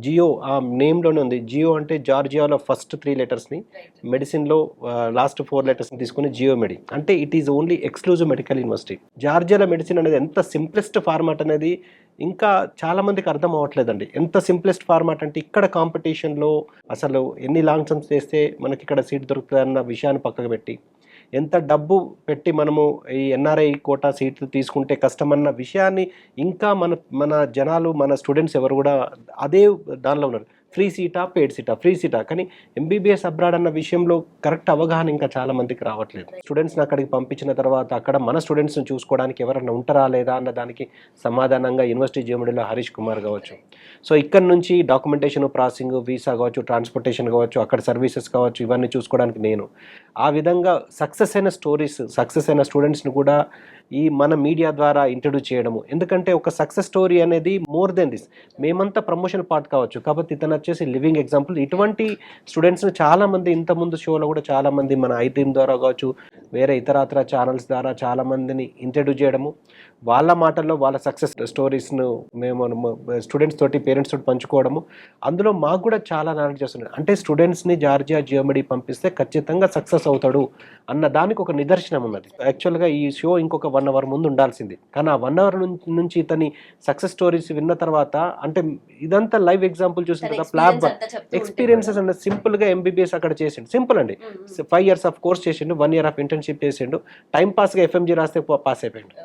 జియో ఆ నేమ్లోనే ఉంది. జియో అంటే జార్జియాలో ఫస్ట్ 3 లెటర్స్ని, మెడిసిన్‌లో లాస్ట్ 4 లెటర్స్ని తీసుకొని జియో మెడి. అంటే it is only exclusive medical university. జార్జియాలో మెడిసిన్ అనేది ఎంత సింప్లెస్ట్ ఫార్మాట్ అనేది ఇంకా చాలా మందికి అర్థం అవ్వట్లేదండి. ఎంత సింప్లెస్ట్ ఫార్మాట్ అంటే ఇక్కడ కాంపిటీషన్‌లో అసలు ఎన్ని లాంగ్ జంప్స్ చేస్తే మనకి ఇక్కడ సీట్ దొరుకుతదన్న విషయాన్ని పక్కకు పెట్టి, ఎంత డబ్బు పెట్టి మనము ఈ ఎన్ఆర్ఐ కోటా సీట్లు తీసుకుంటే కష్టమన్న విషయాన్ని ఇంకా మన మన జనాలు, మన స్టూడెంట్స్ ఎవరు కూడా అదే దానిలో ఉన్నారు. ఫ్రీ సీటా, పెయిడ్ సీటా, ఫ్రీ సీటా, కానీ ఎంబీబీఎస్ అబ్రాడ్ అన్న విషయంలో కరెక్ట్ అవగాహన ఇంకా చాలా మందికి రావట్లేదు. స్టూడెంట్స్ని అక్కడికి పంపించిన తర్వాత అక్కడ మన స్టూడెంట్స్ని చూసుకోవడానికి ఎవరైనా ఉంటారా లేదా అన్న దానికి సమాధానంగా యూనివర్సిటీ జీఎండీలో హరీష్ కుమార్ కావచ్చు. సో ఇక్కడ నుంచి డాక్యుమెంటేషన్, ప్రాసెసింగ్, వీసా కావచ్చు, ట్రాన్స్పోర్టేషన్ కావచ్చు, అక్కడ సర్వీసెస్ కావచ్చు, ఇవన్నీ చూసుకోవడానికి నేను. ఆ విధంగా సక్సెస్ అయిన స్టోరీస్, సక్సెస్ అయిన స్టూడెంట్స్ని కూడా ఈ మన మీడియా ద్వారా ఇంట్రడ్యూస్ చేయడము. ఎందుకంటే ఒక సక్సెస్ స్టోరీ అనేది మోర్ దెన్ దిస్. మేమంతా ప్రమోషన్ పార్ట్ కావచ్చు, కాబట్టి ఇతను వచ్చేసి లివింగ్ ఎగ్జాంపుల్. ఇటువంటి స్టూడెంట్స్ని చాలామంది ఇంతకుముందు షోలో కూడా చాలామంది మన ఐటీఎం ద్వారా కావచ్చు, వేరే ఇతరత్ర ఛానల్స్ ద్వారా చాలామందిని ఇంట్రడ్యూస్ చేయడము, వాళ్ళ మాటల్లో వాళ్ళ సక్సెస్ స్టోరీస్ను మేము స్టూడెంట్స్ తోటి, పేరెంట్స్ తోటి పంచుకోవడము. అందులో మాకు కూడా చాలా నాలెడ్జ్ వస్తుంది. అంటే స్టూడెంట్స్ని జార్జియా జియోమెడి పంపిస్తే ఖచ్చితంగా సక్సెస్ అవుతాడు అన్న దానికి ఒక నిదర్శనం ఉన్నది. యాక్చువల్గా ఈ షో ఇంకొక 1 అవర్ ముందు ఉండాల్సింది, కానీ ఆ 1 అవర్ నుంచి ఇతని సక్సెస్ స్టోరీస్ విన్న తర్వాత, అంటే ఇదంతా లైవ్ ఎగ్జాంపుల్ చూసిన కదా, ప్లాబ్ ఎక్స్పీరియన్సెస్ అంటే సింపుల్గా ఎంబీబీఎస్ అక్కడ చేసిండు. సింపుల్ అండి. 5 years ఆఫ్ కోర్స్ చేసిండు, 1 year ఆఫ్ ఇంటర్న్షిప్ చేసిండు, టైం పాస్గా ఎఫ్ఎంజీ రాస్తే పాస్ అయిపోయిండు.